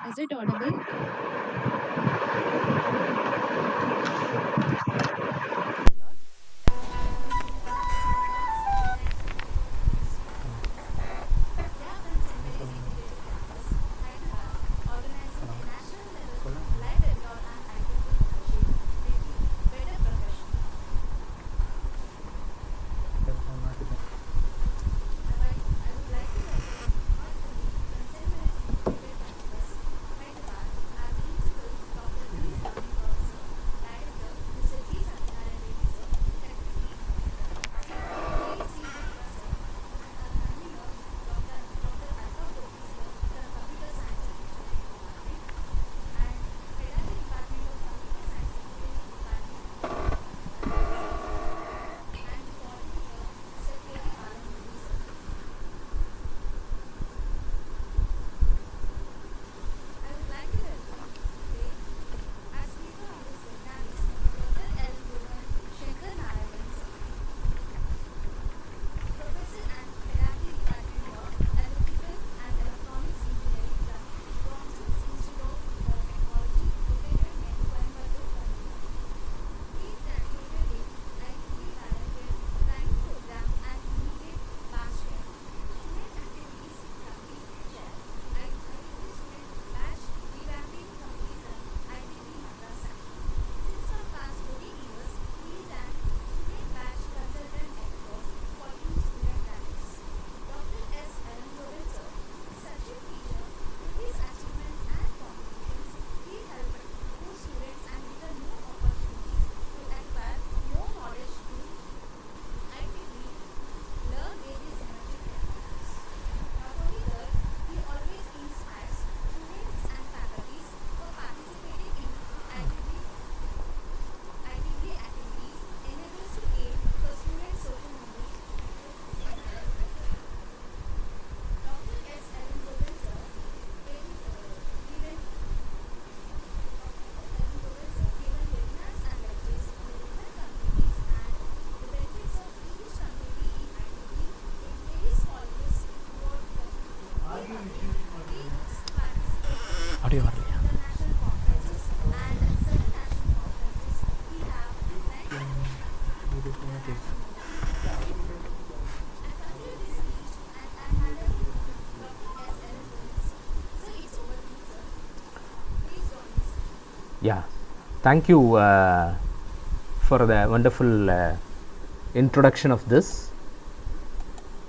Is it audible? Yeah, thank you for the wonderful introduction of this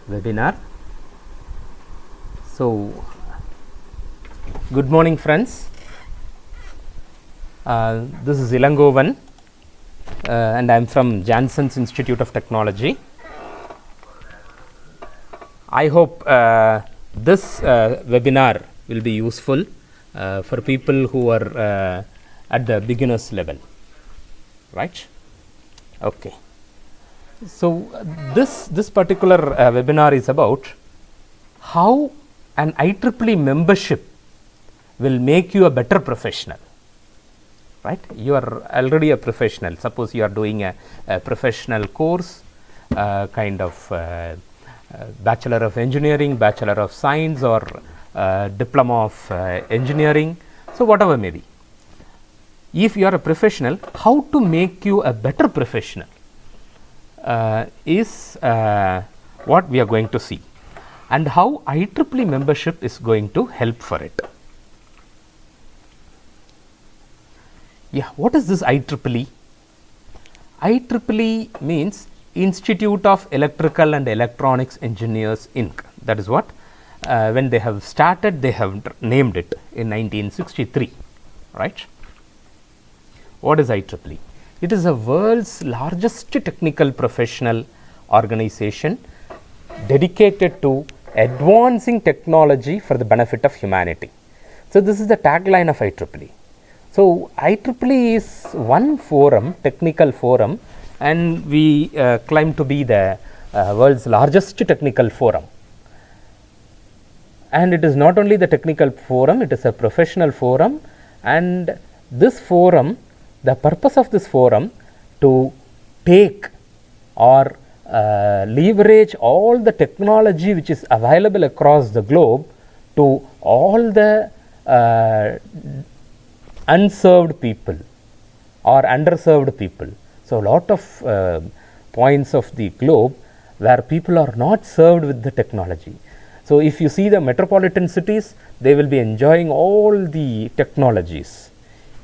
webinar. So, good morning friends. This is Elangovan and I am from Jansons Institute of Technology. I hope this webinar will be useful for people who are at the beginners level, right? Okay. So, this particular webinar is about how an IEEE membership will make you a better professional, right? You are already a professional. Suppose you are doing a professional course, kind of Bachelor of Engineering, Bachelor of Science, or Diploma of Engineering, so whatever may be. If you are a professional, how to make you a better professional is what we are going to see, and how IEEE membership is going to help for it. Yeah, what is this IEEE? IEEE means Institute of Electrical and Electronics Engineers Inc. That is what when they have started, they have named it in 1963, right? What is IEEE? It is the world's largest technical professional organization dedicated to advancing technology for the benefit of humanity. So, this is the tagline of IEEE. So, IEEE is one forum, technical forum, and we claim to be the world's largest technical forum. And it is not only the technical forum, it is a professional forum, and this forum, the purpose of this forum to take or leverage all the technology which is available across the globe to all the unserved people or underserved people. So, a lot of points of the globe where people are not served with the technology. So, if you see the metropolitan cities, they will be enjoying all the technologies.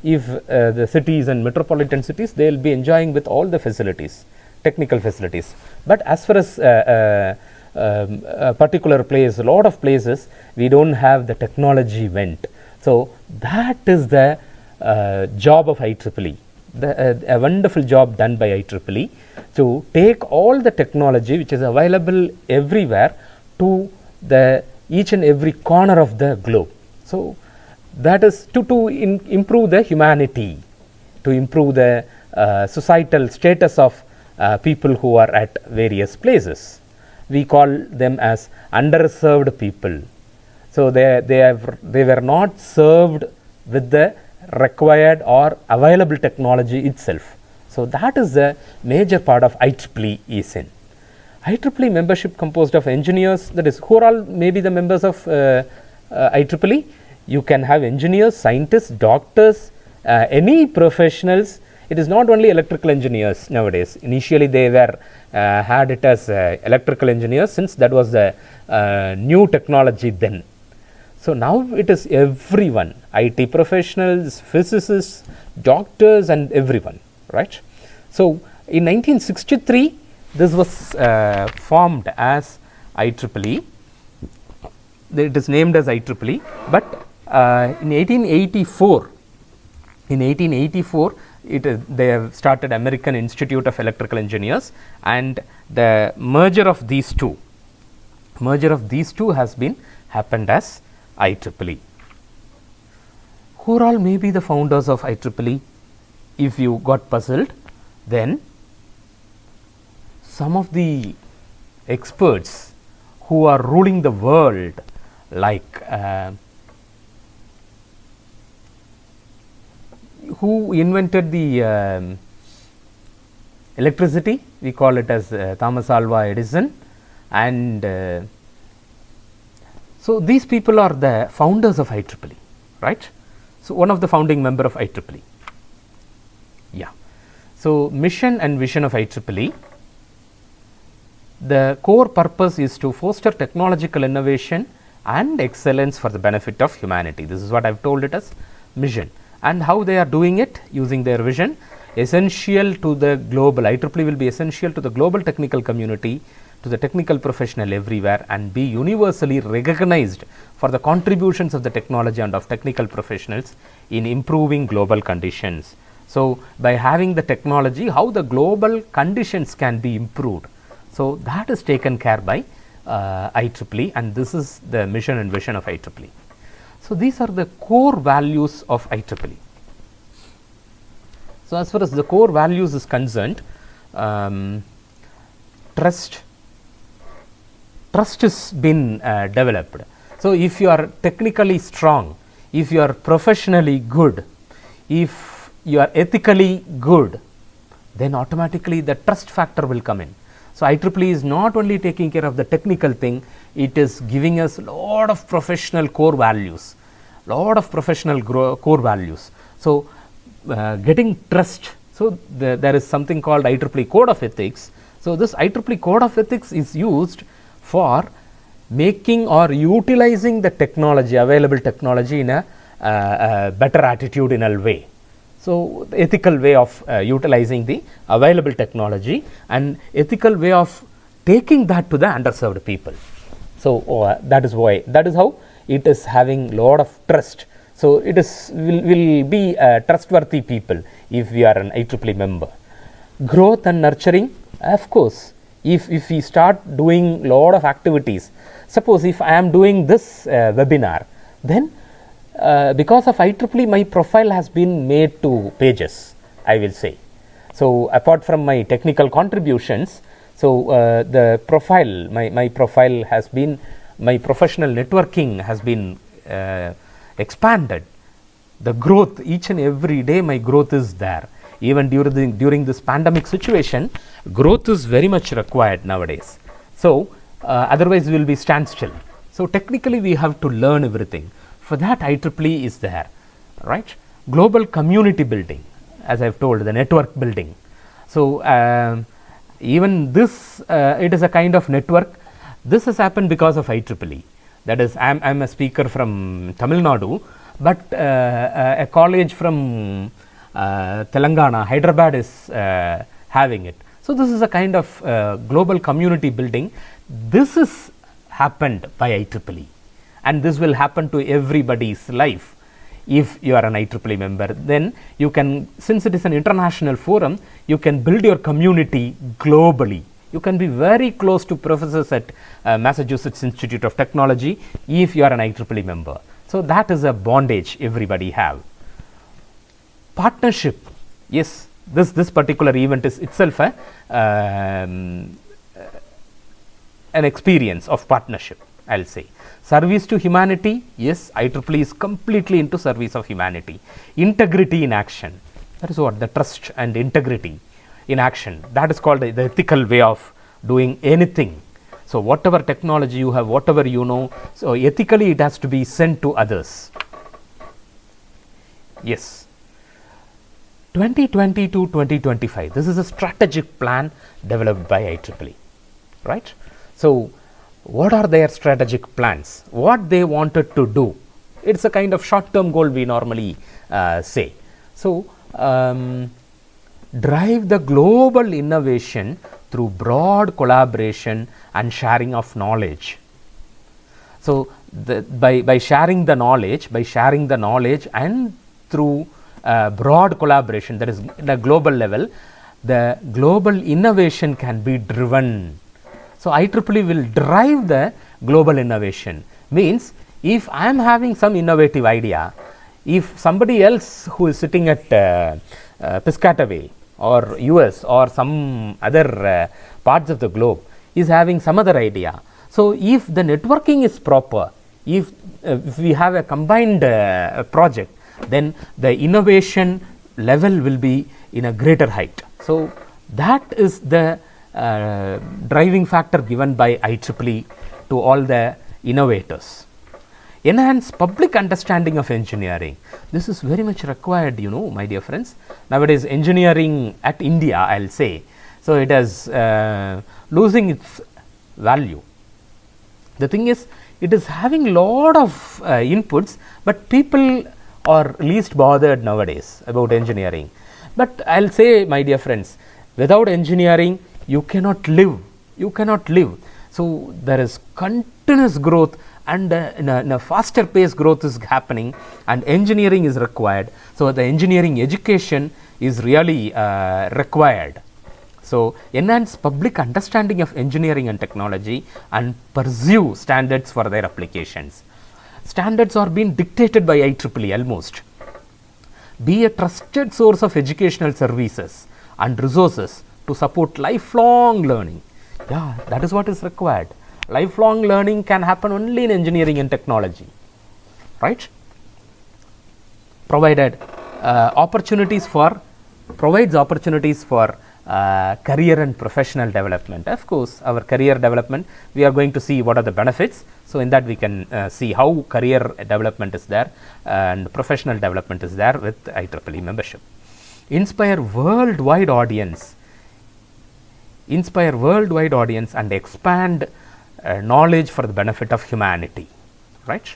If the cities and metropolitan cities, they will be enjoying with all the facilities, technical facilities. But as far as a particular place, a lot of places, we don't have the technology went. So, that is the job of IEEE, a wonderful job done by IEEE to take all the technology which is available everywhere to the each and every corner of the globe. So, that is to improve the humanity, to improve the societal status of people who are at various places. We call them as underserved people. So, they were not served with the required or available technology itself. So, that is the major part of IEEE is in. IEEE membership composed of engineers, that is, who are all maybe the members of IEEE. You can have engineers, scientists, doctors, any professionals. It is not only electrical engineers nowadays. Initially, they were had it as electrical engineers, since that was the new technology then. So, now it is everyone, IT professionals, physicists, doctors, and everyone, right. So, in 1963, this was formed as IEEE. It is named as IEEE, but in 1884, they have started American Institute of Electrical Engineers, and the merger of these two has been happened as IEEE. Who are all may be the founders of IEEE? If you got puzzled, then some of the experts who are ruling the world, like who invented the electricity, we call it as Thomas Alva Edison, and so these people are the founders of IEEE, right. So, one of the founding member of IEEE. Yeah. So, mission and vision of IEEE. The core purpose is to foster technological innovation and excellence for the benefit of humanity. This is what I have told it as mission. and how they are doing it using their vision. Essential to the global, IEEE will be essential to the global technical community, to the technical professional everywhere, and be universally recognized for the contributions of the technology and of technical professionals in improving global conditions. So, by having the technology, how the global conditions can be improved. So, that is taken care by IEEE, and this is the mission and vision of IEEE. So, these are the core values of IEEE. So, as far as the core values is concerned, trust has been developed. So, if you are technically strong, if you are professionally good, if you are ethically good, then automatically the trust factor will come in. So, IEEE is not only taking care of the technical thing, it is giving us lot of professional core values, core values. So, getting trust. So, there is something called IEEE Code of Ethics. So, this IEEE Code of Ethics is used for making or utilizing the technology, available technology in a better attitudinal way. So, the ethical way of utilizing the available technology and ethical way of taking that to the underserved people. So, that is how it is having lot of trust. So, it is will be trustworthy people if we are an IEEE member. Growth and nurturing, of course, if we start doing lot of activities, suppose if I am doing this webinar, then because of IEEE my profile has been made to pages, I will say. So, apart from my technical contributions, so the profile, my profile has been, my professional networking has been expanded. The growth, each and every day my growth is there. Even during this pandemic situation, growth is very much required nowadays. So, otherwise we will be standstill. So, technically we have to learn everything. For that IEEE is there, right? Global community building, as I have told, the network building. So, even this, it is a kind of network. This has happened because of IEEE. That is, I am a speaker from Tamil Nadu, but a college from Telangana, Hyderabad is having it. So, this is a kind of global community building. This is happened by IEEE, and this will happen to everybody's life. If you are an IEEE member, then you can, since it is an international forum, you can build your community globally. You can be very close to professors at Massachusetts Institute of Technology if you are an IEEE member. So, that is a bondage everybody have. Partnership, yes, this particular event is itself an experience of partnership, I will say. Service to humanity, yes, IEEE is completely into service of humanity. Integrity in action, that is what, the trust and integrity in action, that is called the ethical way of doing anything. So, whatever technology you have, whatever you know, so ethically it has to be sent to others. Yes. 2020 to 2025, this is a strategic plan developed by IEEE, right? So, what are their strategic plans? What they wanted to do? It is a kind of short term goal we normally say. So, drive the global innovation through broad collaboration and sharing of knowledge. So, by sharing the knowledge, and through broad collaboration, that is the global level, the global innovation can be driven. So, IEEE will drive the global innovation. Means, if I am having some innovative idea, if somebody else who is sitting at Piscataway or US or some other parts of the globe is having some other idea. So, if the networking is proper, if we have a combined project, then the innovation level will be in a greater height. So, that is the driving factor given by IEEE to all the innovators. Enhance public understanding of engineering. This is very much required, you know, my dear friends. Nowadays, engineering at India, I will say, so it is losing its value. The thing is, it is having lot of inputs, but people are least bothered nowadays about engineering. But I'll say, my dear friends, without engineering you cannot live. You cannot live. So there is continuous growth, and in a faster pace growth is happening, and engineering is required. So the engineering education is really required. So enhance public understanding of engineering and technology and pursue standards for their applications. Standards are being dictated by IEEE almost. Be a trusted source of educational services and resources to support lifelong learning. Yeah, that is what is required. Lifelong learning can happen only in engineering and technology, right? Provides opportunities for career and professional development. Of course, our career development, we are going to see what are the benefits. So in that we can see how career development is there and professional development is there with IEEE membership. Inspire worldwide audience and expand knowledge for the benefit of humanity, right?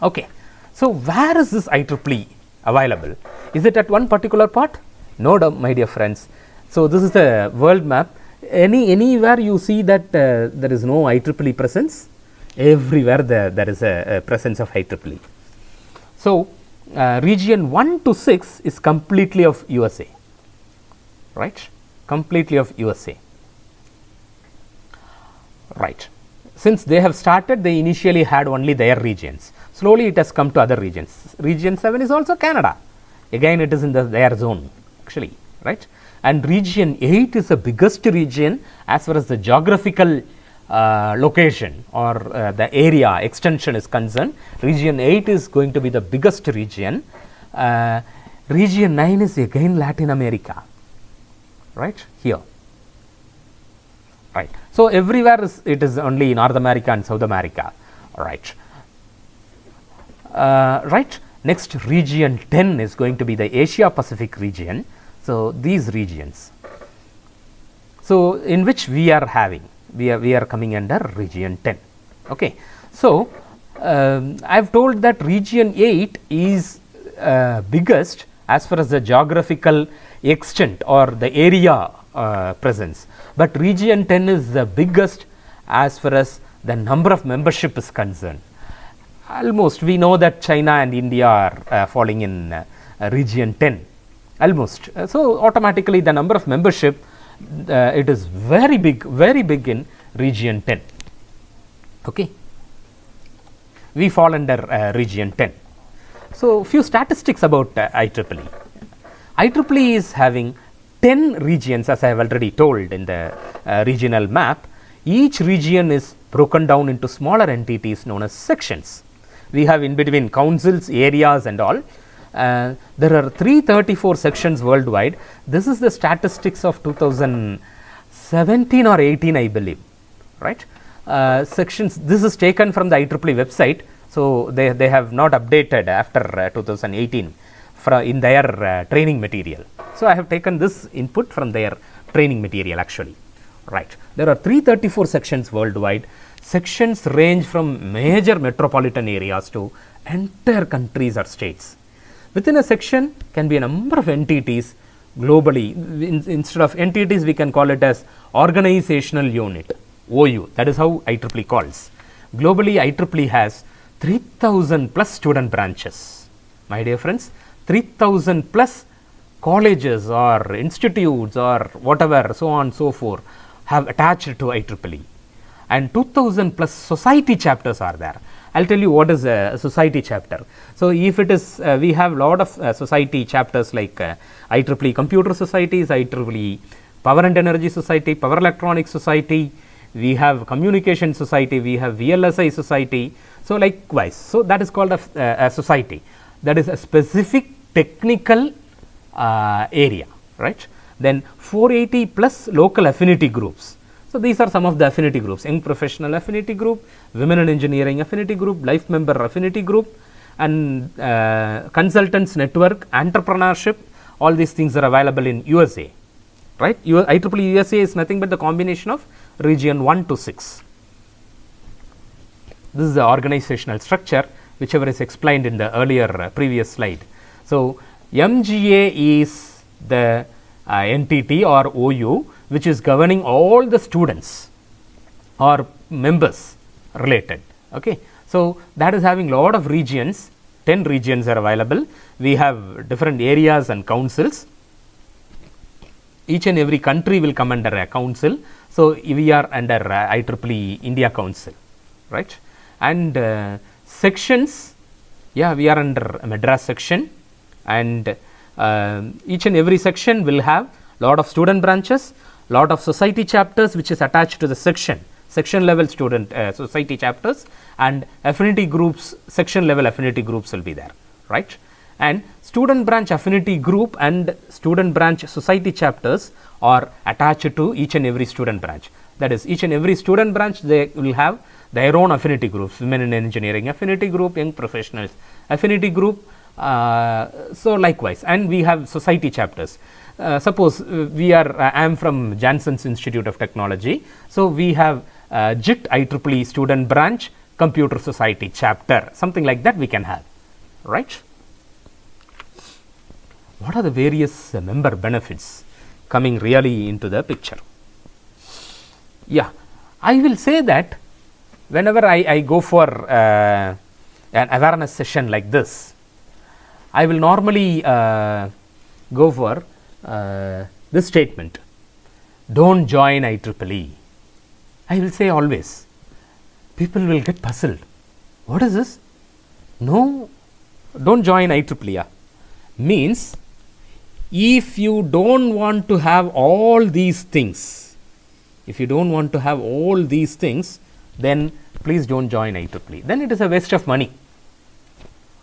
Okay, so where is this IEEE available? Is it at one particular part? No, my dear friends. So this is the world map. Anywhere you see that there is no IEEE presence, everywhere there is a presence of IEEE. So region 1 to 6 is completely of USA, right? Completely of USA, right? Since they have started, they initially had only their regions. Slowly it has come to other regions. Region 7 is also Canada. Again, it is in their zone actually, right? And region 8 is the biggest region as far as the geographical location or the area extension is concerned. Region 8 is going to be the biggest region. Region 9 is again Latin America, right here, right? So everywhere it is only North America and South America, right? Right. Next, region 10 is going to be the Asia Pacific region. So these regions, so in which we are coming under region 10. Okay, so I've told that region 8 is biggest as far as the geographical extent or the area presence, but region 10 is the biggest as far as the number of membership is concerned. Almost we know that China and India are falling in region 10 almost. So automatically the number of membership it is very big in region 10. Okay, we fall under region 10. So few statistics about IEEE. IEEE is having 10 regions, as I have already told in the regional map. Each region is broken down into smaller entities known as sections. We have in between councils, areas and all. There are 334 sections worldwide. This is the statistics of 2017 or 18, I believe, right? Sections, this is taken from the IEEE website. So they have not updated after 2018 in their training material. So I have taken this input from their training material actually, right? There are 334 sections worldwide. Sections range from major metropolitan areas to entire countries or states. Within a section can be a number of entities globally. Instead of entities, we can call it as organizational unit, OU. That is how IEEE calls. Globally, IEEE has 3,000 plus student branches. My dear friends, 3,000 plus colleges or institutes or whatever, so on and so forth, have attached to IEEE. And 2,000 plus society chapters are there. I'll tell you what is a society chapter. So if it is, we have lot of society chapters like IEEE Computer Societies, IEEE Power and Energy Society, Power Electronics Society, we have Communication Society, we have VLSI Society. So likewise, so that is called a society. That is a specific technical area, right? Then 480 plus local affinity groups. So these are some of the affinity groups: Young Professional Affinity Group, Women in Engineering Affinity Group, Life Member Affinity Group, and Consultants Network, Entrepreneurship. All these things are available in USA, right? IEEE USA is nothing but the combination of region 1 to 6. This is the organizational structure. whichever is explained in the earlier previous slide. So, MGA is the entity or OU which is governing all the students or members related. Okay. So, that is having lot of regions, 10 regions are available. We have different areas and councils. Each and every country will come under a council. So, we are under IEEE India Council, right. And sections, yeah, we are under Madras section, and each and every section will have lot of student branches, lot of society chapters which is attached to the section level student society chapters, and affinity groups, section level affinity groups will be there, right. And student branch affinity group and student branch society chapters are attached to each and every student branch. That is, each and every student branch, they will have their own affinity groups, women in engineering affinity group, young professionals affinity group, so likewise. And we have society chapters. Suppose we are, I am from Jansons Institute of Technology. So, we have JIT IEEE student branch computer society chapter, something like that we can have, right. What are the various member benefits coming really into the picture? Yeah, I will say that whenever I go for an awareness session like this, I will normally go for this statement: don't join IEEE. I will say always. People will get puzzled. What is this? No, don't join IEEE. Means, if you don't want to have all these things, then please don't join IEEE. Then it is a waste of money,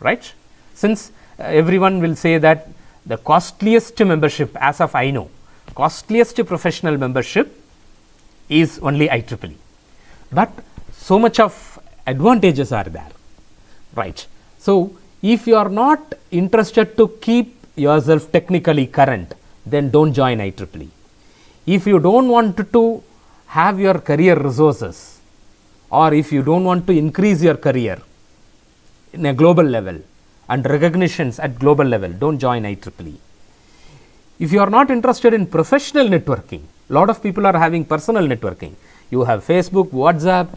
right. Since everyone will say that the costliest membership, as of I know, costliest professional membership is only IEEE, but so much of advantages are there, right. So, if you are not interested to keep yourself technically current, then don't join IEEE. If you don't want to have your career resources, or if you don't want to increase your career in a global level and recognitions at global level, don't join IEEE. If you are not interested in professional networking, lot of people are having personal networking. You have Facebook, WhatsApp,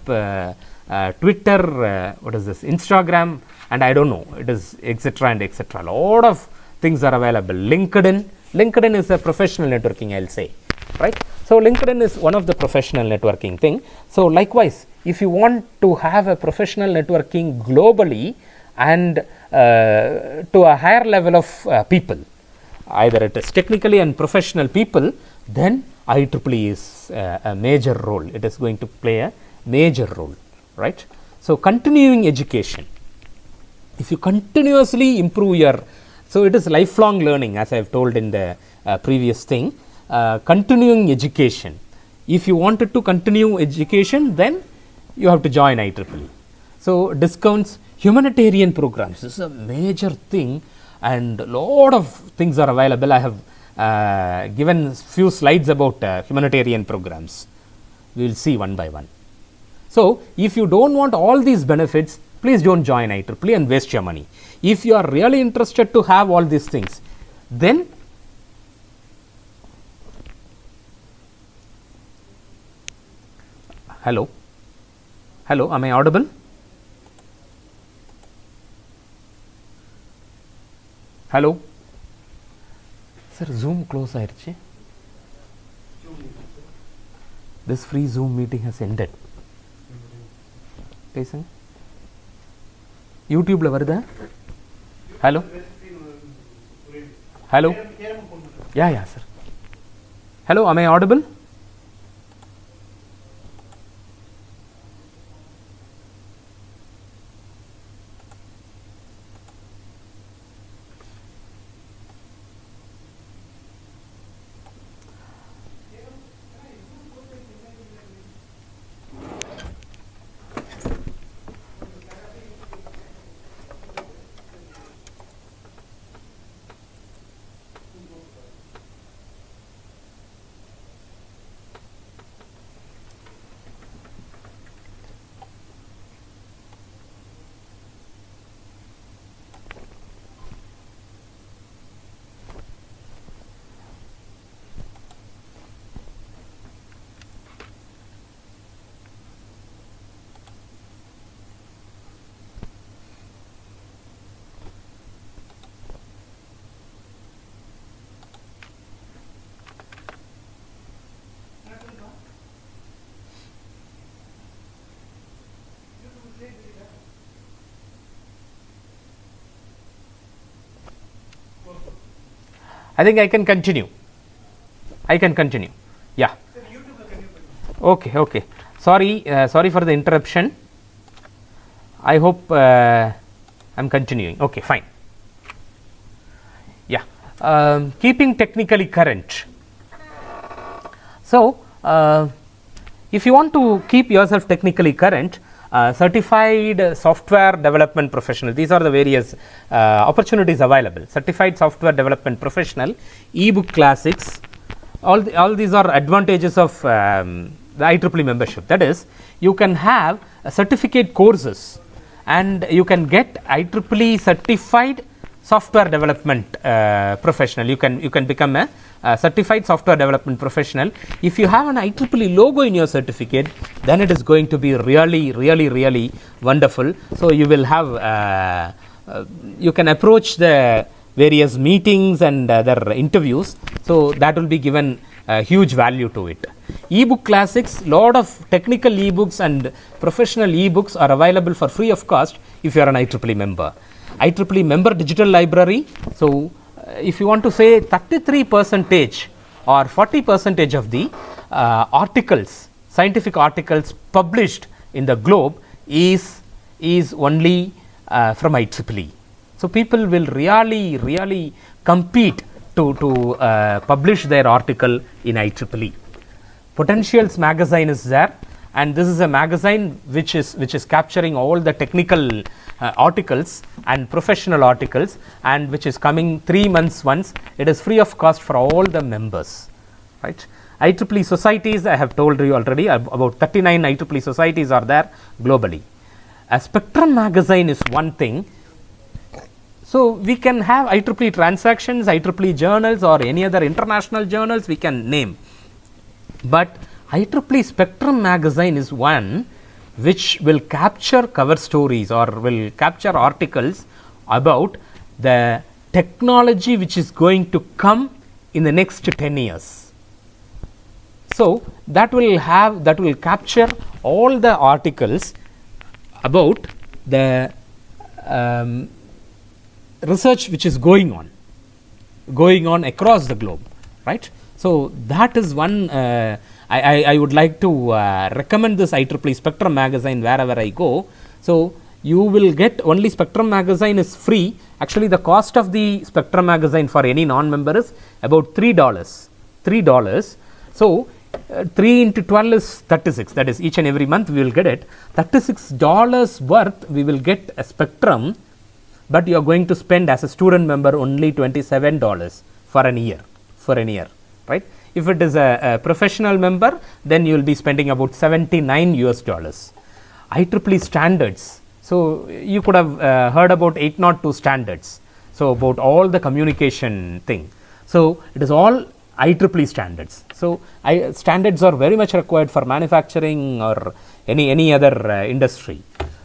Twitter, what is this, Instagram, and I don't know, it is etc. and etc. Lot of things are available. LinkedIn is a professional networking, I'll say, right. So, LinkedIn is one of the professional networking thing. So, likewise, if you want to have a professional networking globally and to a higher level of people, either it is technically and professional people, then IEEE is a major role. It is going to play a major role, right. So, continuing education, if you continuously improve your, so it is lifelong learning, as I have told in the previous thing, continuing education. If you wanted to continue education, then you have to join IEEE. So, discounts, humanitarian programs, this is a major thing, and lot of things are available. I have given few slides about humanitarian programs. We will see one by one. So, if you don't want all these benefits, please don't join IEEE and waste your money. If you are really interested to have all these things, then hello, am I audible? Hello, sir, Zoom close ஆயிருச்சு. This free Zoom meeting has ended. பேசுங்க. யூடியூப்ல வருதா? Hello, yeah sir. Hello, am I audible? I think I can continue. Yeah. Okay. Sorry for the interruption. I hope I'm continuing. Okay, fine. Yeah. Keeping technically current. So, if you want to keep yourself technically current, certified software development professional, these are the various opportunities available. Certified software development professional, ebook classics, all these are advantages of the IEEE membership. That is, you can have certificate courses and you can get IEEE certified software development professional. You can become a certified software development professional. If you have an IEEE logo in your certificate, then it is going to be really wonderful. So you will have you can approach the various meetings and their interviews, so that will be given huge value to it. Ebook classics, lot of technical ebooks and professional ebooks are available for free of cost if you are an IEEE member. IEEE member digital library. So if you want to say 33% or 40% of the articles, scientific articles published in the globe is only from IEEE. So people will really compete to publish their article in IEEE. Potentials magazine is there, and this is a magazine which is capturing all the technical articles and professional articles, and which is coming 3 months once. It is free of cost for all the members, right? IEEE societies, I have told you already, about 39 IEEE societies are there globally. A Spectrum magazine is one thing. So we can have IEEE transactions, IEEE journals, or any other international journals we can name. But IEEE Spectrum magazine is one which will capture cover stories or will capture articles about the technology which is going to come in the next 10 years. So that will capture all the articles about the research which is going on across the globe, right? So that is one. I would like to recommend this IEEE Spectrum magazine wherever I go. So you will get only Spectrum magazine is free. Actually, the cost of the Spectrum magazine for any non-member is about $3. So 3 into 12 is 36. That is, each and every month we will get it. $36 worth we will get a Spectrum, but you are going to spend as a student member only $27 for an year. Right? If it is a professional member, then you will be spending about $79 US. IEEE standards. So you could have heard about 802 standards. So about all the communication thing. So it is all IEEE standards. So standards are very much required for manufacturing or any other industry.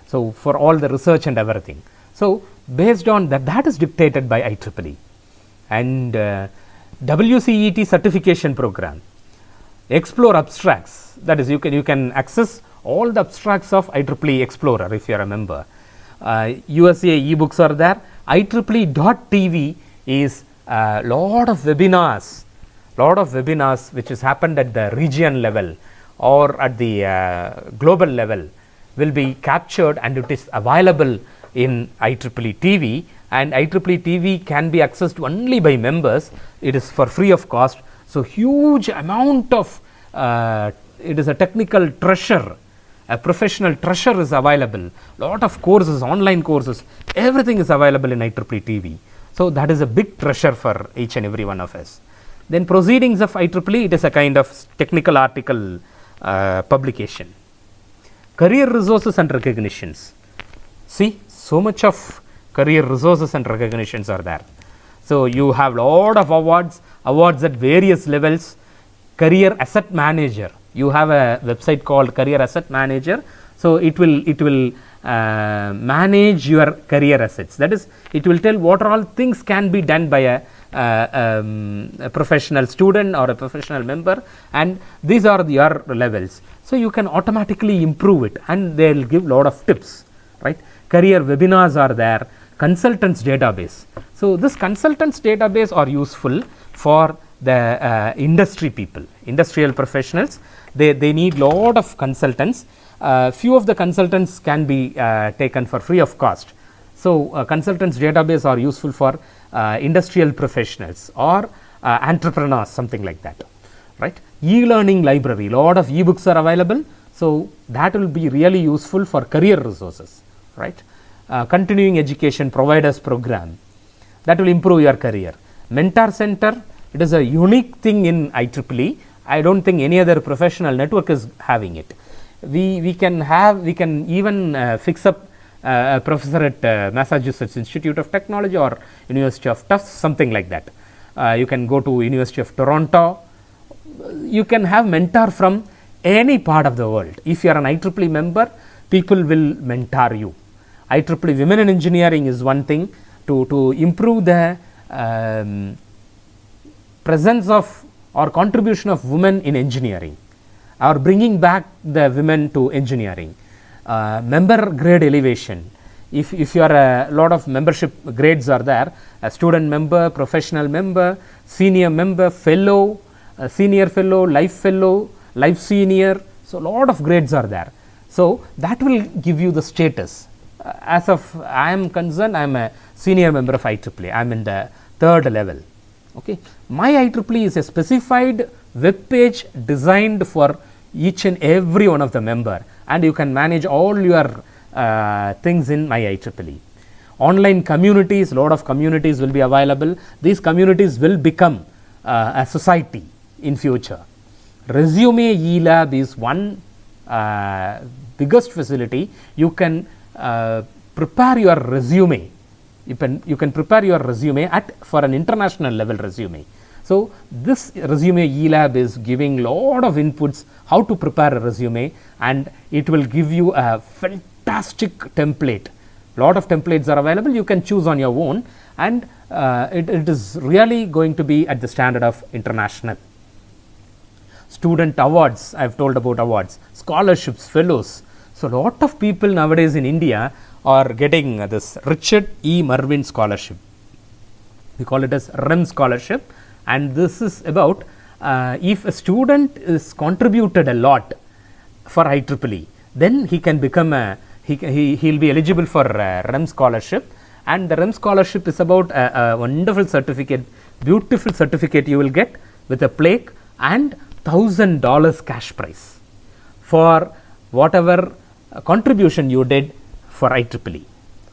So for all the research and everything. So based on that is dictated by IEEE. And WCET certification program, Explore abstracts, that is you can access all the abstracts of IEEE Explorer if you are a member. USA ebooks are there. IEEE.tv is a lot of webinars which has happened at the region level or at the global level will be captured, and it is available in IEEE TV, and IEEE TV can be accessed only by members. It is for free of cost. So huge amount of it is a technical treasure, a professional treasure is available. Lot of courses, online courses, everything is available in IEEE TV. So that is a big treasure for each and every one of us. Then proceedings of IEEE, it is a kind of technical article publication. Career resources and recognitions. See, so much of career resources and recognitions are there. So you have lot of awards at various levels. Career asset manager, you have a website called Career Asset Manager. So it will manage your career assets. That is, it will tell what all things can be done by a professional student or a professional member, and these are your levels. So you can automatically improve it, and they will give lot of tips, right? Career webinars are there. consultants database. So this consultants database are useful for the industry people, industrial professionals. They need lot of consultants. Few of the consultants can be taken for free of cost. So consultants database are useful for industrial professionals or entrepreneurs, something like that, right? E-learning library, lot of e-books are available, so that will be really useful for career resources, right? Continuing education providers program, that will improve your career. Mentor center, it is a unique thing in IEEE. I don't think any other professional network is having it. We can even fix up a professor at Massachusetts Institute of Technology or University of Tufts, something like that. You can go to University of Toronto. You can have mentor from any part of the world. If you are an IEEE member, people will mentor you. IEEE Women in Engineering is one thing to improve the presence of or contribution of women in engineering, or bringing back the women to engineering. Member grade elevation. If you are a lot of membership grades are there, a student member, professional member, senior member, fellow, senior fellow, life senior. So lot of grades are there. So that will give you the status. As of I am concerned, I am a senior member of IEEE. I am in the 3rd level. Okay, my IEEE is a specified web page designed for each and every one of the member, and you can manage all your things in my IEEE. Online communities, lot of communities will be available. These communities will become a society in future. Resume e-lab is one biggest facility. You can prepare your resume. You can prepare your resume for an international level resume. So this resume e-lab is giving lot of inputs how to prepare a resume, and it will give you a fantastic template. Lot of templates are available. You can choose on your own, and it is really going to be at the standard of international. Student awards, I have told about awards, scholarships, fellows. So lot of people nowadays in India are getting this Richard E. Merwin scholarship. We call it as REM scholarship, and this is about if a student is contributed a lot for IEEE, then he can become he'll be eligible for REM scholarship. And the REM scholarship is about a wonderful certificate, beautiful certificate you will get with a plaque and $1,000 cash prize for whatever contribution you did for IEEE,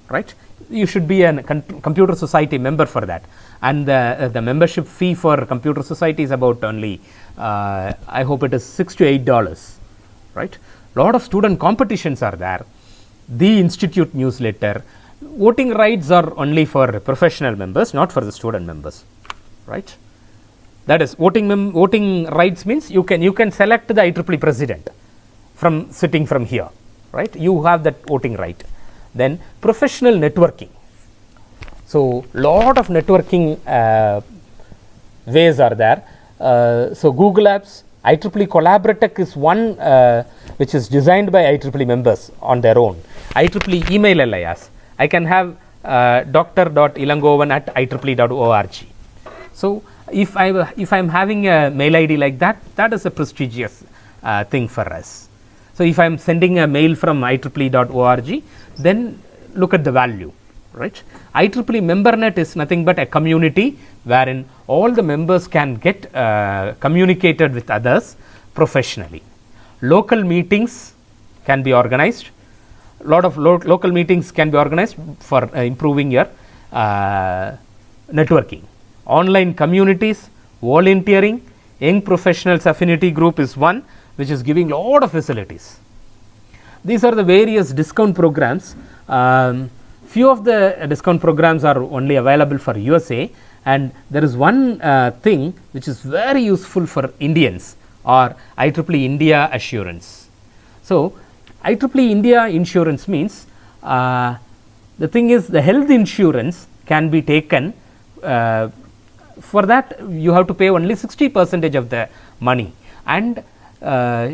right? You should be a computer society member for that, and the membership fee for computer society is about only I hope it is $6 to $8, right? Lot of student competitions are there. The institute newsletter. Voting rights are only for professional members, not for the student members, right? That is, voting rights means you can select the IEEE president from sitting from here, right? You have that voting right. Then professional networking. So lot of networking ways are there. So Google Apps, IEEE Collaboratech is one which is designed by IEEE members on their own. IEEE email alias. I can have dr.elangovan@ieee.org. So if I am having a mail ID like that, that is a prestigious thing for us. So if I am sending a mail from ieee.org, then look at the value, right? IEEE MemberNet is nothing but a community wherein all the members can get communicated with others professionally. Local meetings can be organized. Lot of local meetings can be organized for improving your networking. Online communities, volunteering, young professionals affinity group is one which is giving lot of facilities. These are the various discount programs. Few of the discount programs are only available for USA, and there is one thing which is very useful for Indians, or IEEE India Assurance. So IEEE India Insurance means the thing is the health insurance can be taken. For that you have to pay only 60% of the money, and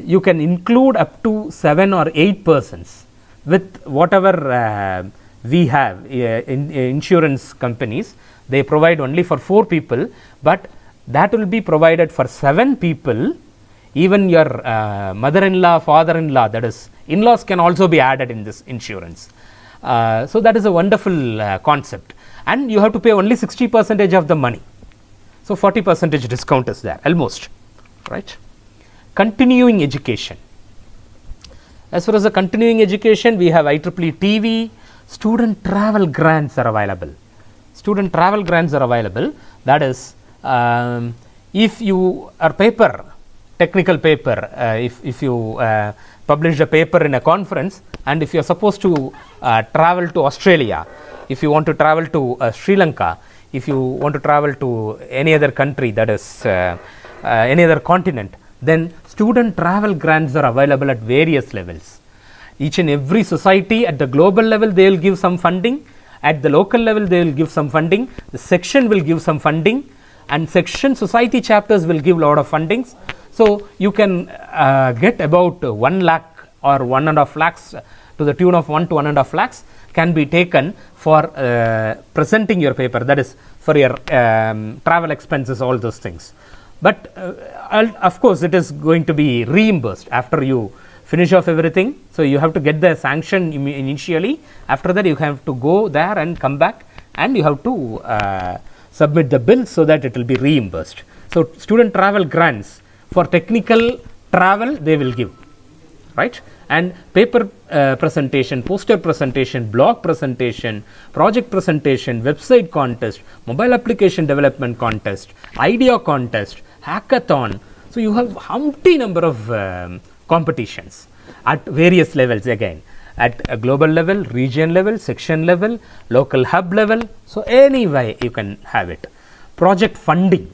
you can include up to 7 or 8 persons with whatever we have insurance companies, they provide only for 4 people, but that will be provided for 7 people. Even your mother-in-law, father-in-law, that is in-laws, can also be added in this insurance. So that is a wonderful concept, and you have to pay only 60% of the money. So 40% discount is there almost, right? Continuing education. As far as the continuing education, we have IEEE TV. Student travel grants are available. Student travel grants are available. That is, if you are technical paper, if you published a paper in a conference, and if you are supposed to travel to Australia, if you want to travel to Sri Lanka, if you want to travel to any other country, that is any other continent, then student travel grants are available at various levels. Each and every society at the global level, they will give some funding. At the local level, they will give some funding. The section will give some funding, and section society chapters will give a lot of fundings. So you can get about 1 lakh or 1.5 lakhs, to the tune of 1 to 1.5 lakhs can be taken for presenting your paper, that is for your travel expenses, all those things. But of course it is going to be reimbursed after you finish off everything. So you have to get the sanction initially. After that you have to go there and come back, and you have to submit the bill so that it will be reimbursed. So student travel grants for technical travel they will give, right? And paper presentation, poster presentation, blog presentation, project presentation, website contest, mobile application development contest, idea contest, hackathon. So you have humpty number of competitions at various levels, again at a global level, region level, section level, local hub level. So anyway you can have it. Project funding,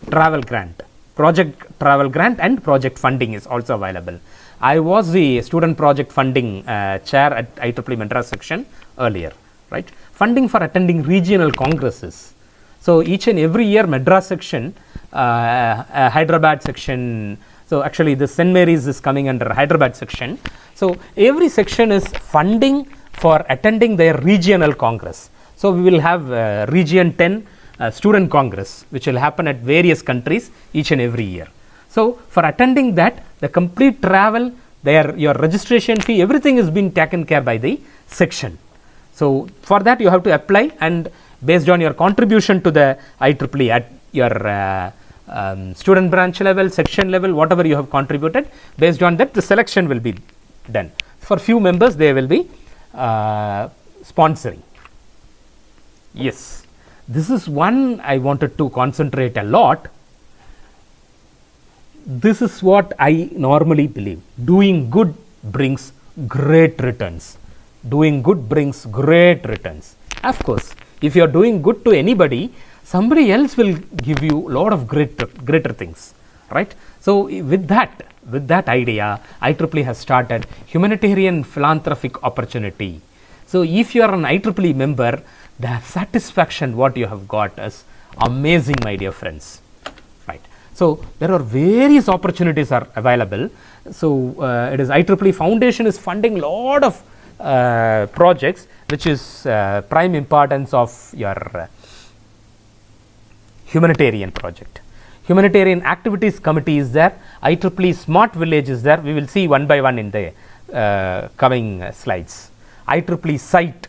travel grant, project travel grant and project funding is also available. I was the student project funding chair at IEEE Madras section earlier, right? Funding for attending regional congresses. So each and every year Madras section, Hyderabad section, so actually the St. Mary's is coming under Hyderabad section. So every section is funding for attending their regional congress. So we will have region 10 student congress which will happen at various countries each and every year. So for attending that, the complete travel, your registration fee, everything is being taken care by the section. So for that you have to apply, and based on your contribution to the IEEE at your student branch level, section level, whatever you have contributed, based on that the selection will be done. For few members they will be sponsoring. Yes, this is one I wanted to concentrate a lot. This is what I normally believe. Doing good brings great returns. Doing good brings great returns. Of course, if you are doing good to anybody, somebody else will give you a lot of greater things, right? So with that idea, IEEE has started Humanitarian Philanthropic Opportunity. So if you are an IEEE member, the satisfaction what you have got is amazing, my dear friends. So there are various opportunities are available. So it is IEEE Foundation is funding lot of projects, which is prime importance of your humanitarian project. Humanitarian Activities Committee is there. IEEE Smart Village is there. We will see one by one in the coming slides. IEEE SITE,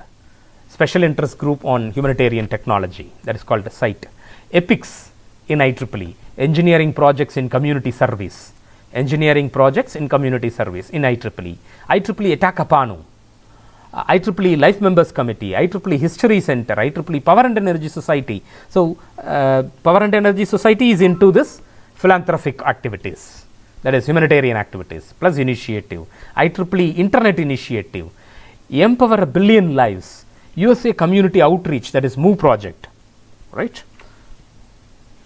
Special Interest Group on Humanitarian Technology, that is called the SITE. EPICS in IEEE, Engineering Projects in Community Service. Engineering Projects in Community Service in IEEE. IEEE Attakapanu, IEEE Life Members Committee, IEEE History Center, IEEE Power and Energy Society. So Power and Energy Society is into this philanthropic activities, that is humanitarian activities plus initiative. IEEE Internet Initiative, Empower a Billion Lives, USA Community Outreach, that is MOVE project, right?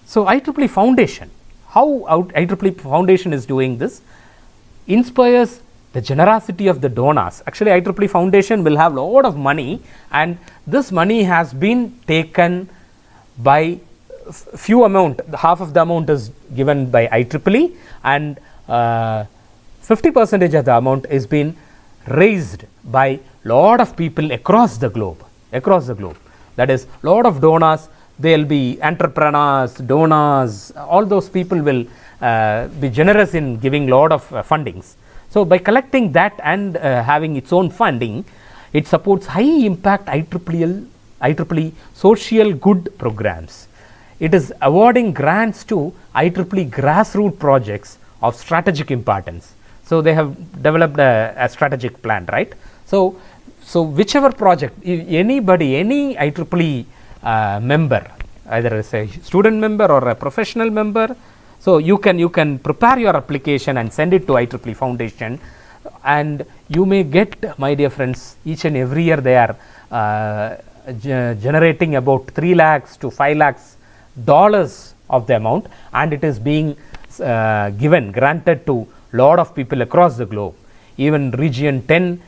So IEEE Foundation, how IEEE Foundation is doing this, inspires the generosity of the donors. Actually IEEE Foundation will have a lot of money, and this money has been taken by few amount, half of the amount is given by IEEE, and 50% of the amount is been raised by lot of people across the globe. That is, lot of donors. There will be entrepreneurs, donors, all those people will be generous in giving lot of fundings. So by collecting that and having its own funding, it supports high impact IEEE social good programs. It is awarding grants to IEEE grassroots projects of strategic importance. So they have developed a strategic plan, right? So whichever project, anybody, any IEEE member, either as a student member or a professional member, so you can prepare your application and send it to IEEE Foundation, and you may get, my dear friends, each and every year they are generating about 3 lakhs to 5 lakhs dollars of the amount, and it is being granted to lot of people across the globe. Even region 10,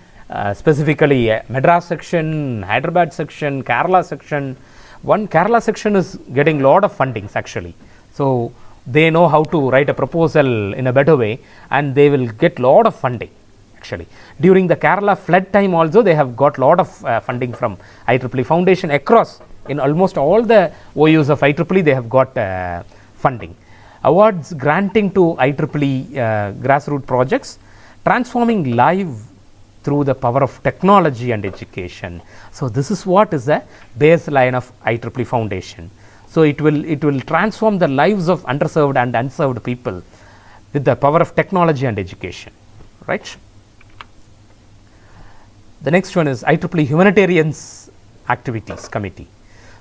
specifically Madras section, Hyderabad section, Kerala section. One Kerala section is getting lot of fundings actually. So they know how to write a proposal in a better way, and they will get lot of funding actually. During the Kerala flood time also, they have got lot of funding from IEEE Foundation across. In almost all the OUs of IEEE, they have got funding. Awards granting to IEEE grassroots projects, transforming life through the power of technology and education. So this is what is the baseline of IEEE Foundation. So it will transform the lives of underserved and unserved people with the power of technology and education, right? The next one is IEEE Humanatarians Activities Committee.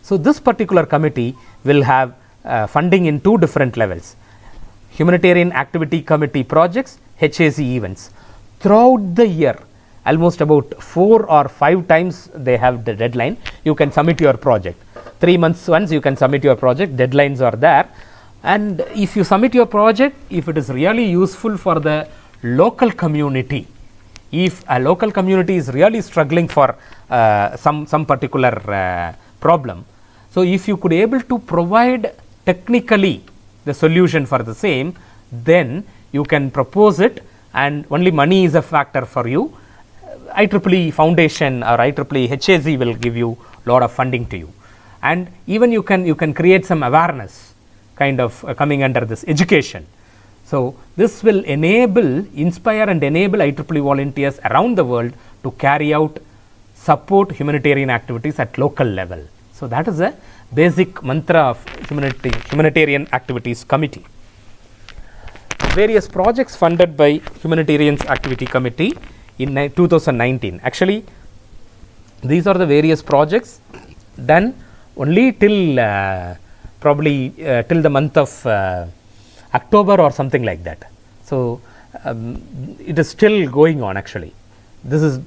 So this particular committee will have funding in 2 different levels: Humanitarian Activity Committee projects, HAC events. Throughout the year, almost about 4 or 5 times they have the deadline. You can submit your project. 3 months once you can submit your project, deadlines are there. And if you submit your project, if it is really useful for the local community, if a local community is really struggling for some particular problem, so if you could able to provide technically the solution for the same, then you can propose it, and only money is a factor for you. IEEE Foundation or IEEE HAC will give you lot of funding to you, and even you can create some awareness kind of coming under this education. So this will inspire and enable IEEE volunteers around the world to carry out support humanitarian activities at local level. So that is a basic mantra of Humanitarian Activities Committee. Various projects funded by Humanitarian Activity Committee in 2019. Actually, these are the various projects done only till probably till the month of October or something like that. So it is still going on actually. This is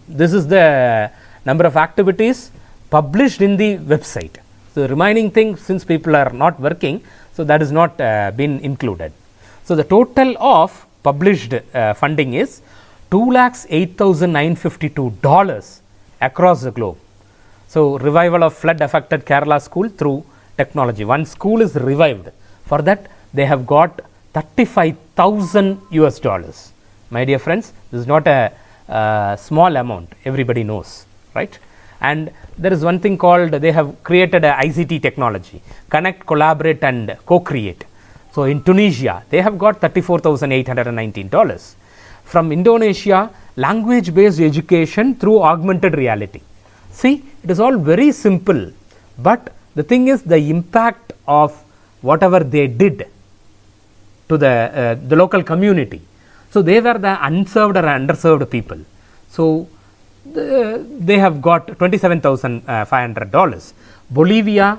the number of activities published in the website. So the remaining thing, since people are not working, so that is not been included. So the total of published funding is $2,08,952 across the globe. So revival of flood affected Kerala school through technology. One school is revived. For that they have got $35,000. My dear friends, this is not a small amount, everybody knows, right? And there is one thing called, they have created a ICT technology, connect, collaborate and co-create. So in Tunisia, they have got $34,819. From Indonesia, language based education through augmented reality. See, it is all very simple, but the thing is the impact of whatever they did to the local community. So they were the unserved or underserved people. So they have got $27,500. Bolivia,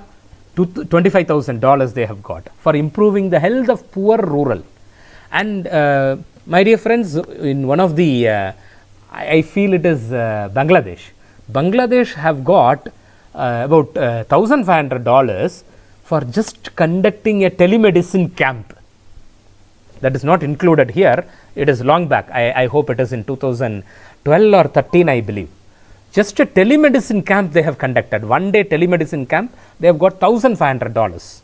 $25,000 they have got for improving the health of poor rural. And my dear friends, in one of the I feel it is Bangladesh have got about $1,500 for just conducting a telemedicine camp. That is not included here. It is long back. I hope it is in 2012 or 13, I believe. Just a telemedicine camp they have conducted. 1 day telemedicine camp, they have got $1,500.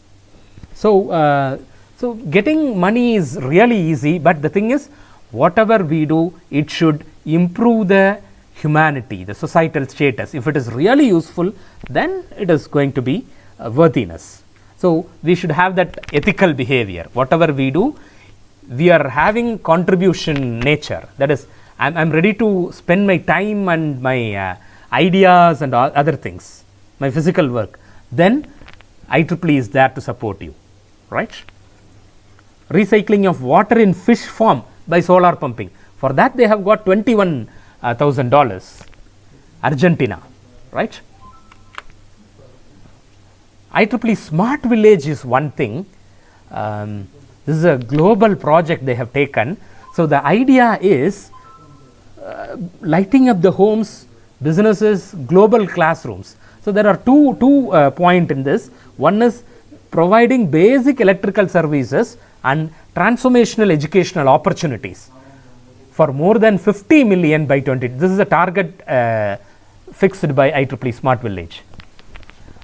So so getting money is really easy, but the thing is, whatever we do, it should improve the humanity, the societal status. If it is really useful, then it is going to be worthiness. So, we should have that ethical behavior. Whatever we do, we are having contribution nature. That is, I am ready to spend my time and my ideas and other things, my physical work. Then IEEE is there to support you, right? Recycling of water in fish form by solar pumping. For that, they have got $21,000. Argentina, right? IEEE Smart Village is one thing. This is a global project they have taken. So, the idea is lighting up the homes, businesses, global classrooms. So, there are two points in this. One is providing basic electrical services and transformational educational opportunities for more than 50 million by 20. This is a target fixed by IEEE Smart Village,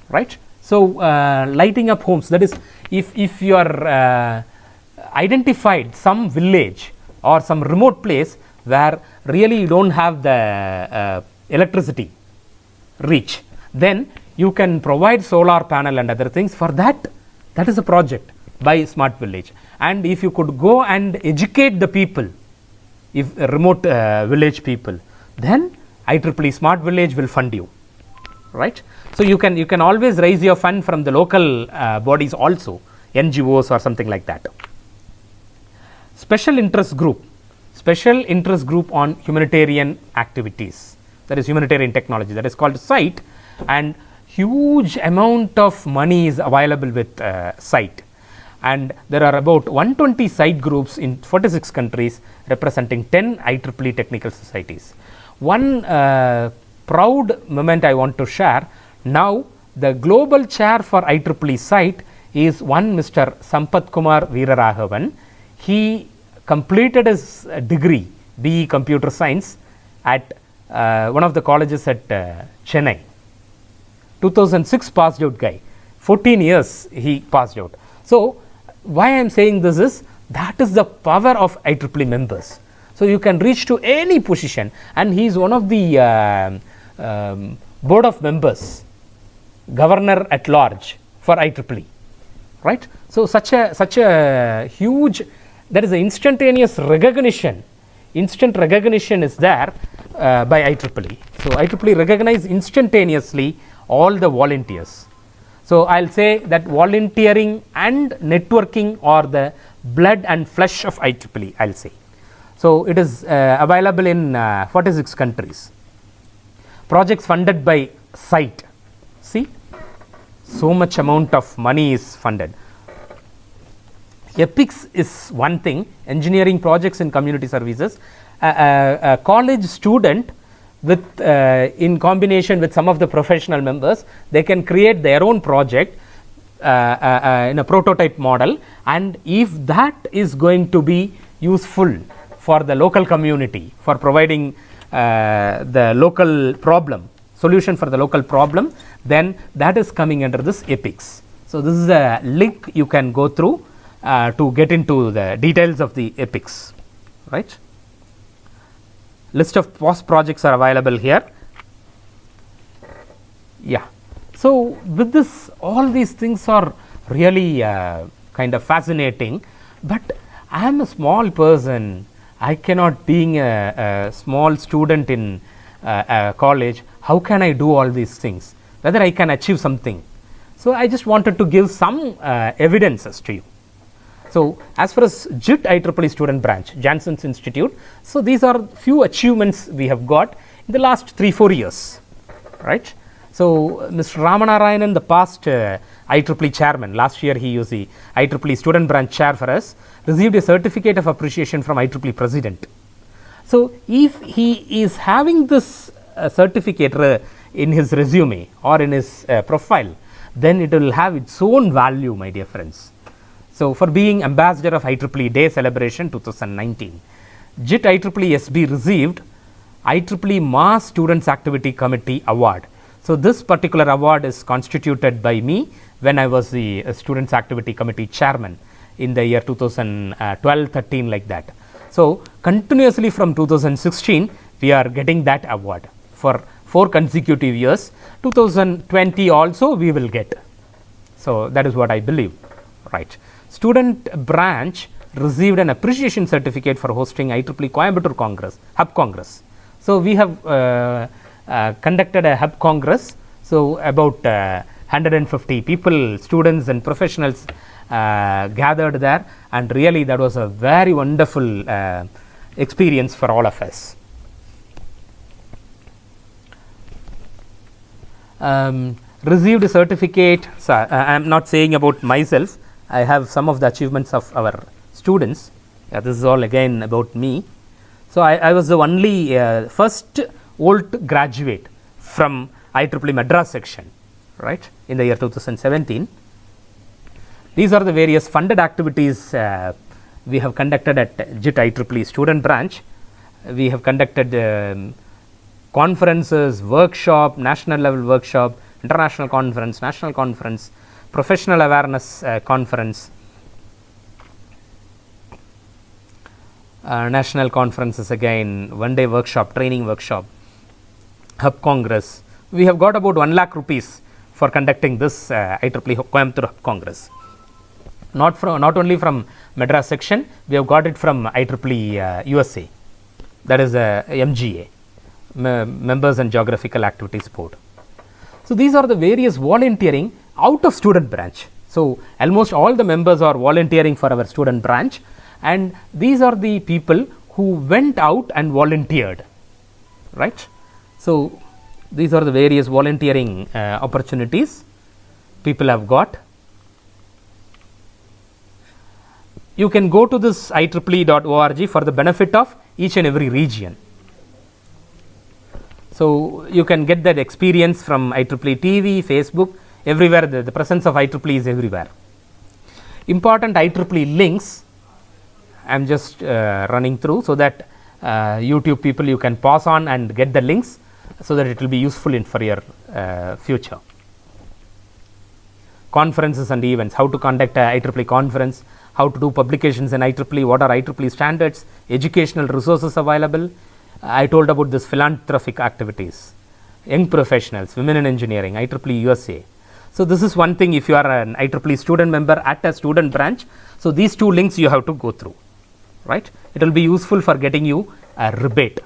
right? So, lighting up homes, that is, if you are identified some village or some remote place where really you do not have the electricity reach, then you can provide solar panel and other things. For that, that is a project by Smart Village. And if you could go and educate the people, if remote village people, then IEEE Smart Village will fund you, right? So, you can always raise your fund from the local bodies also, NGOs or something like that. Special interest group on humanitarian activities, that is humanitarian technology, that is called SITE, and huge amount of money is available with SITE. And there are about 120 SITE groups in 46 countries representing 10 IEEE technical societies. One proud moment I want to share. Now, the global chair for IEEE SITE is one Mr. Sampath Kumar Veeraraghavan. He completed his degree, BE Computer Science, at one of the colleges at Chennai. 2006 passed out guy. 14 years he passed out. So, why I am saying this is, that is the power of IEEE members. So, you can reach to any position, and he is one of the board of members, governor at large for IEEE, right? So, such a huge, there is an instantaneous recognition. Instant recognition is there by IEEE. So, IEEE recognize instantaneously all the volunteers. So, I will say that volunteering and networking are the blood and flesh of IEEE, I will say. So, it is available in 46 countries. Projects funded by SITE. See, so much amount of money is funded. EPICS is one thing, engineering projects in community services. A college student with in combination with some of the professional members, they can create their own project in a prototype model, and if that is going to be useful for the local community, for providing the local problem, solution for the local problem, then that is coming under this EPICS. So, this is a link you can go through to get into the details of the EPICS, right. List of POS projects are available here. Yeah. So, with this, all these things are really kind of fascinating, but I am a small person. I cannot, being a small student in a college, how can I do all these things? Whether I can achieve something. So, I just wanted to give some evidences to you. So, as far as JIT IEEE student branch, Jansons Institute, so these are few achievements we have got in the last 3-4 years, right. So, Mr. Ramanarayanan, the past IEEE chairman, last year he was the IEEE student branch chair for us, received a certificate of appreciation from IEEE president. So, if he is having this certificate in his resume or in his profile, then it will have its own value, my dear friends. So, for being ambassador of IEEE Day celebration 2019, JIT IEEE SB received IEEE Mass Students Activity Committee Award. So, this particular award is constituted by me when I was the Students Activity Committee chairman in the year 2012-13, like that. So, continuously from 2016, we are getting that award for 4 consecutive years. 2020 also we will get. So, that is what I believe, right. Student branch received an appreciation certificate for hosting IEEE Coimbaore Congress, Hub Congress. So, we have conducted a Hub Congress. So, about 150 people, students and professionals gathered there, and really that was a very wonderful experience for all of us. Received certificate. So, I am not saying about myself, I have some of the achievements of our students. This is all again about me. So, I was the only first old graduate from IEEE Madras section, right, in the year 2017. These are the various funded activities we have conducted at JIT IEEE student branch. We have conducted conferences, workshop, national level workshop, international conference, national conference, professional awareness conference, national conferences again, one day workshop, training workshop, Hub Congress. We have got about 1 lakh rupees for conducting this IEEE Coimbaore Hub Congress. Not only from Madras section, we have got it from IEEE USA, that is MGA, Members and Geographical Activities Board. So, these are the various volunteering out of student branch. So, almost all the members are volunteering for our student branch, and these are the people who went out and volunteered, right. So, these are the various volunteering opportunities people have got. You can go to this IEEE.org for the benefit of each and every region. So, you can get that experience from IEEE TV, Facebook, everywhere. The presence of IEEE is everywhere. Important IEEE links I am just running through, so that YouTube people, you can pause on and get the links, so that it will be useful for your future. Conferences and events, how to conduct a IEEE conference, how to do publications in IEEE, what are IEEE standards, educational resources available. I told about this philanthropic activities, young professionals, women in engineering, IEEE USA. So, this is one thing if you are an IEEE student member at a student branch. So, these 2 links you have to go through, right. It will be useful for getting you a rebate.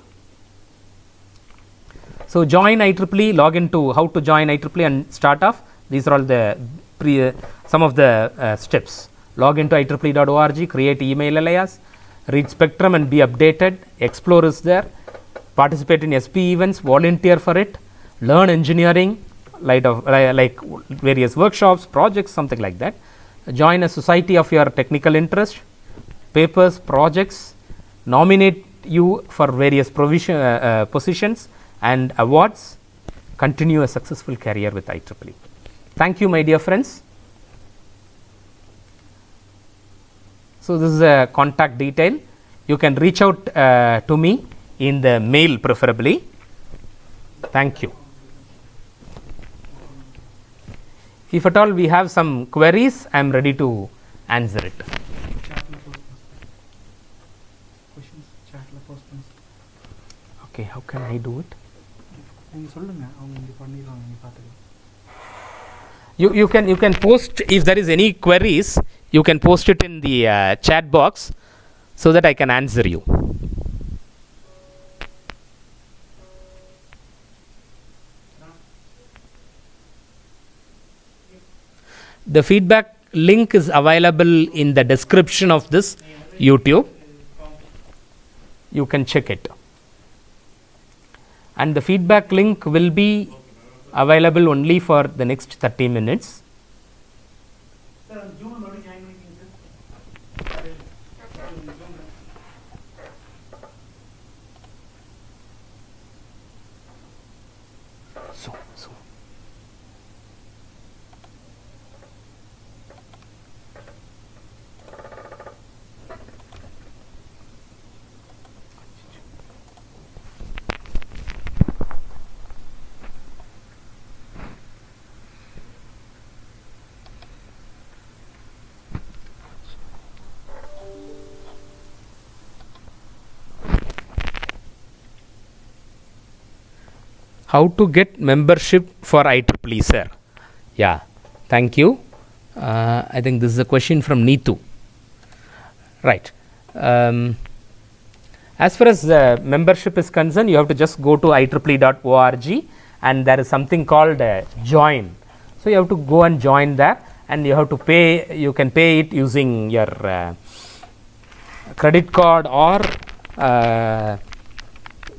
So, join IEEE, log into how to join IEEE and start off. These are all the some of the steps. Log into IEEE.org, create email alias, read Spectrum and be updated, Explore is there, participate in SP events, volunteer for it, learn engineering, like various workshops, projects, something like that. Join a society of your technical interest, papers, projects, nominate you for various positions and awards, continue a successful career with IEEE. Thank you, my dear friends. So, this is a contact detail. You can reach out to me in the mail preferably. Thank you. If at all we have some queries, I am ready to answer it. Okay, how can I do it? You can post, if there is any queries, you can post it in the chat box, so that I can answer you. The feedback link is available in the description of this YouTube. You can check it. And the feedback link will be available only for the next 30 minutes. How to get membership for IEEE, sir? Yeah, thank you. I think this is a question from Neetu. Right. As far as membership is concerned, you have to just go to IEEE.org and there is something called join. So you have to go and join that, and you have to pay. You can pay it using your credit card or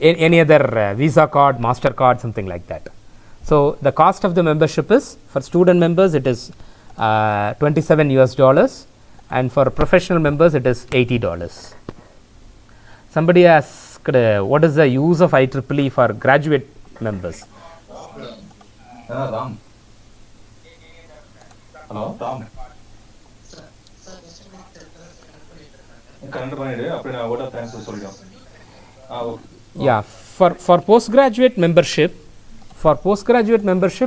any other Visa card, MasterCard, something like that. So the cost of the membership is, for student members it is $27 and for professional members it is $80. Somebody asked what is the use of IEEE for graduate members? Ram. Hello, Ram. Yeah, for postgraduate membership,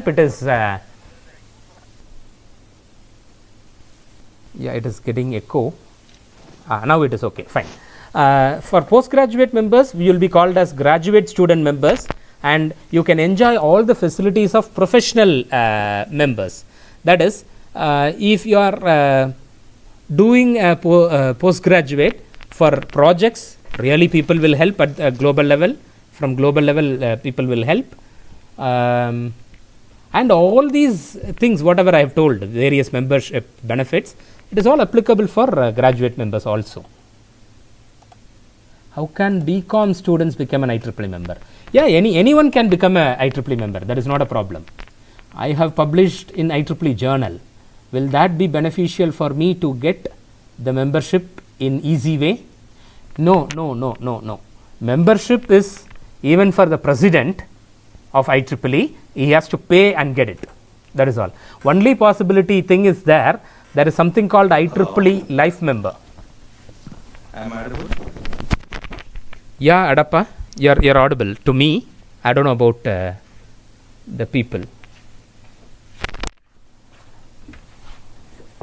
it is it is getting echo. Now it is okay, fine. For postgraduate members, we will be called as graduate student members, and you can enjoy all the facilities of professional members. That is, if you are doing a postgraduate for projects, really people will help at a global level. From global level, people will help. And all these things, whatever I have told, various membership benefits, it is all applicable for graduate members also. How can BCom students become an IEEE member? Yeah, anyone can become a IEEE member. That is not a problem. I have published in IEEE journal. Will that be beneficial for me to get the membership in easy way? No. Membership is even for the president of IEEE. He has to pay and get it. That is all. Only possibility thing is there is something called IEEE life member. Am I audible? Yeah, Adappa, you're audible to me. I don't know about the people.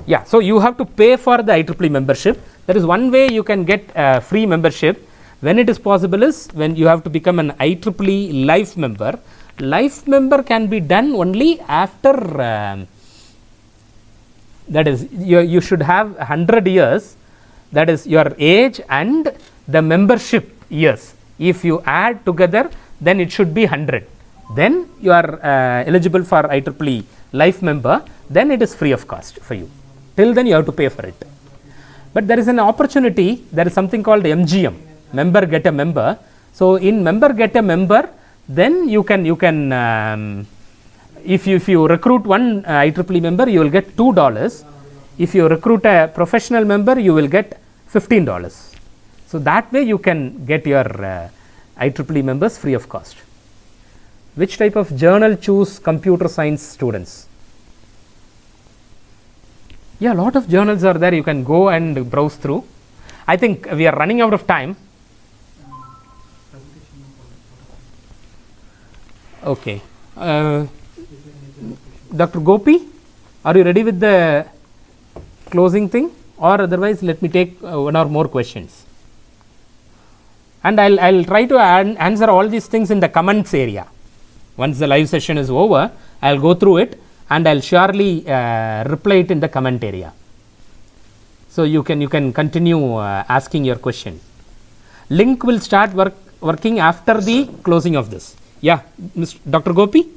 Yeah, so you have to pay for the IEEE membership. There is one way you can get free membership. When it is possible is when you have to become an IEEE life member. Life member can be done only after that is, you should have 100 years, that is your age and the membership years. If you add together, then it should be 100. Then you are eligible for IEEE life member, then it is free of cost for you. Till then you have to pay for it. But there is an opportunity, there is something called MGM, member get a member. So in member get a member, then you can if you recruit one IEEE member, you will get $2. If you recruit a professional member, you will get $15. So that way you can get your IEEE members free of cost. Which type of journal choose computer science students? Yeah, a lot of journals are there. You can go and browse through. I think we are running out of time. Okay. Dr. Gopi, are you ready with the closing thing? Or otherwise, let me take one or more questions. And I'll try to answer all these things in the comments area. Once the live session is over, I'll go through it and I'll surely reply it in the comment area. So you can continue asking your question. Link will start working after the closing of this. Yeah, Dr. Gopi?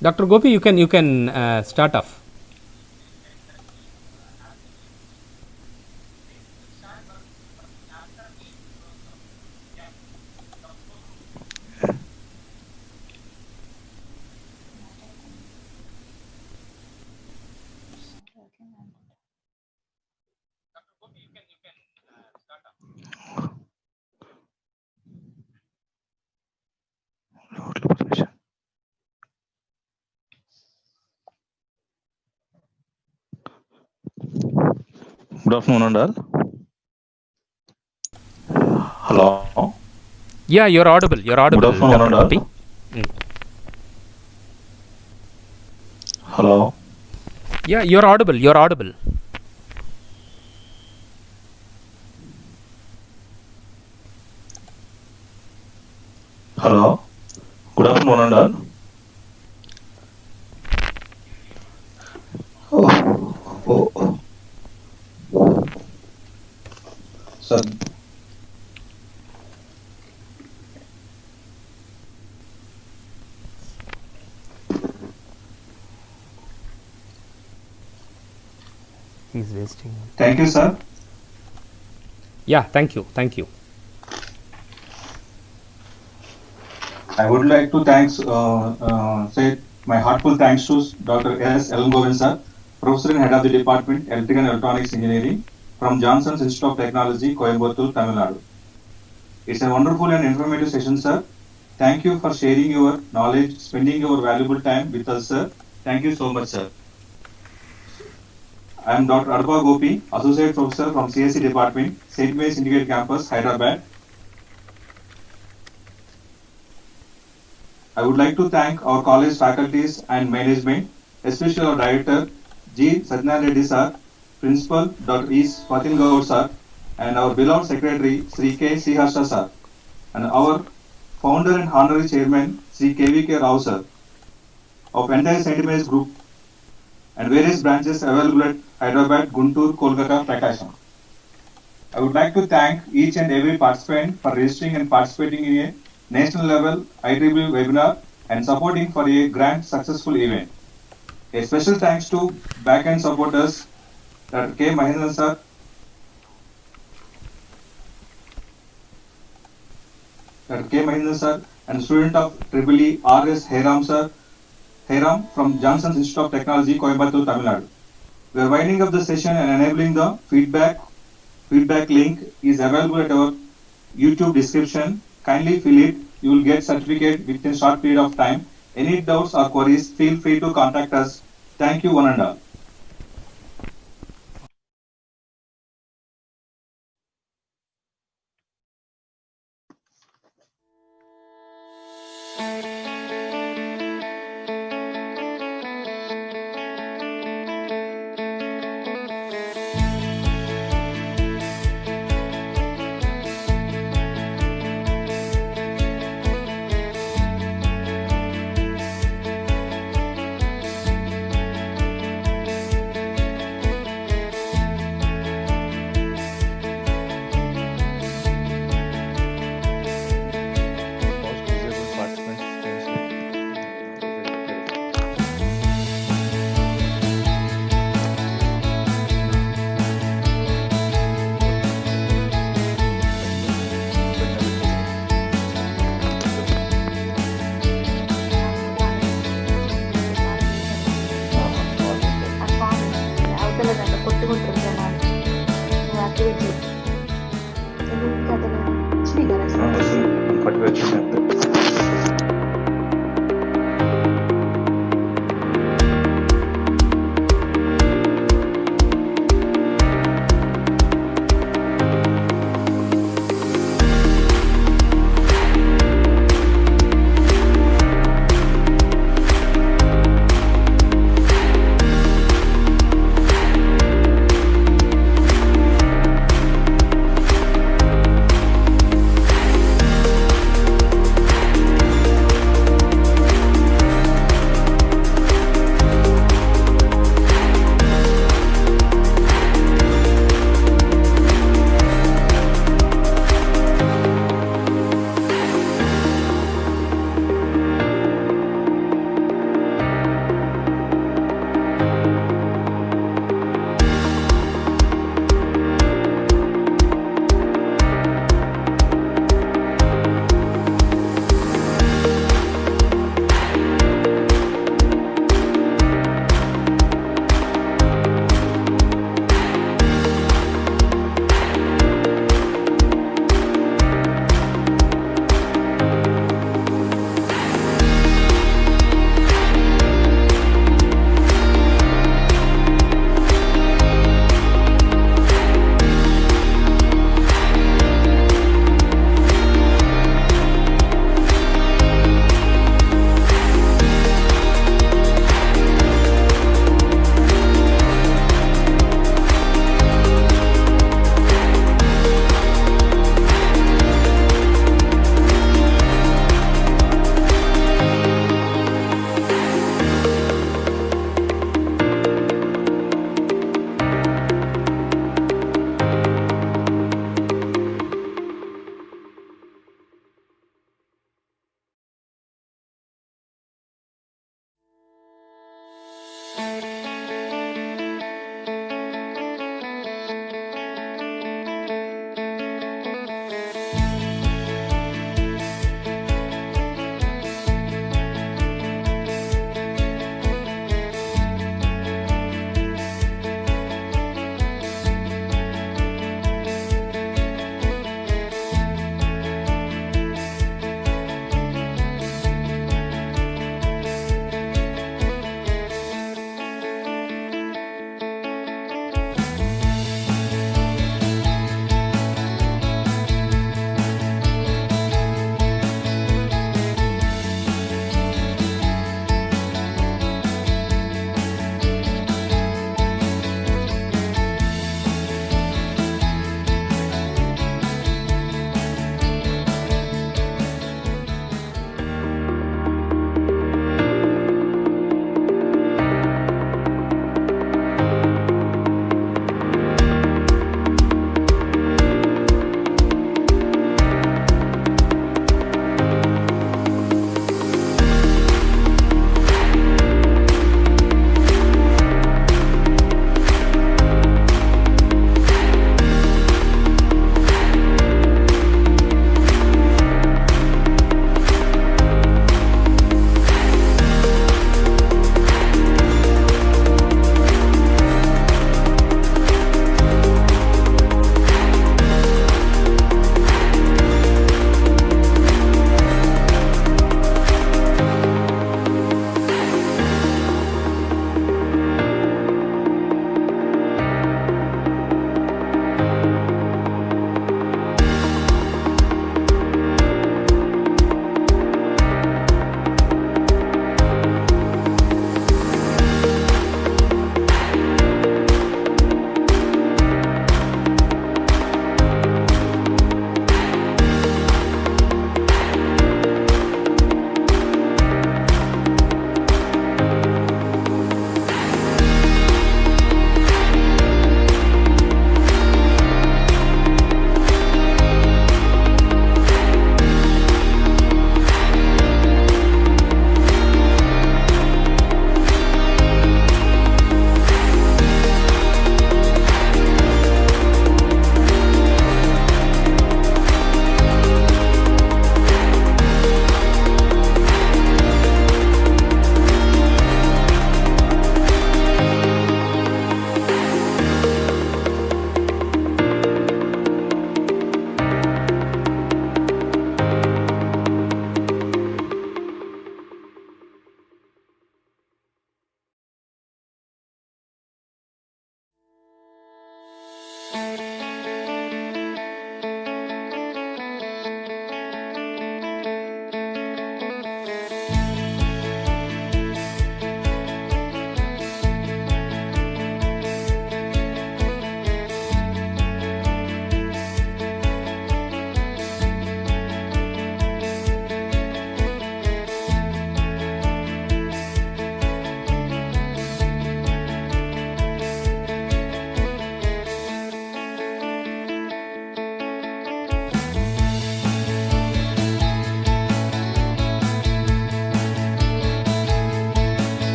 Dr. Gopi, you can start off. Good afternoon, all. Hello. Yeah, you're audible. You're audible. Good afternoon, Dr. all. Gopi. Hello. Yeah, you're audible. You're audible. Hello. Good afternoon, one and all. Oh. Sir. He's wasting. Thank you, sir. Yeah, thank you. Thank you. I would like to say my heartfelt thanks to Dr.S. Elangovan, sir, Professor and Head of the Department, Electrical and Electronics Engineering from Jansons Institute of Technology, Coimbaore, Tamil Nadu. It's a wonderful and informative session, sir. Thank you for sharing your knowledge, spending your valuable time with us, sir. Thank you so much, sir. I am Dr. Adappa Gopi, Associate Professor from CSE Department, St. Mary's Syndicate Campus, Hyderabad. I would like to thank our college faculties and management, especially our Director, G. Satyanarayana Reddy sir, Principal, Dr. E. Swatin Gaur sir, and our beloved Secretary, Sri K. Sriharsha sir, and our Founder and Honorary Chairman, Sri K.V.K. Rao sir, of entire St. Mary's Group, and various branches available at Hyderabad, Guntur, Kolkata, Prakasham. I would like to thank each and every participant for registering and participating in a national level IEEE webinar and supporting for a grand successful event. A special thanks to back-end supporters, Dr. K. Mahendran sir, and student of IEEE R.S. Heram from Jansons Institute of Technology, Coimbaore, Tamil Nadu. We are winding up the session and enabling the feedback. Feedback link is available at our YouTube description. Kindly fill it. You will get certificate within a short period of time. Any doubts or queries, feel free to contact us. Thank you, one and all.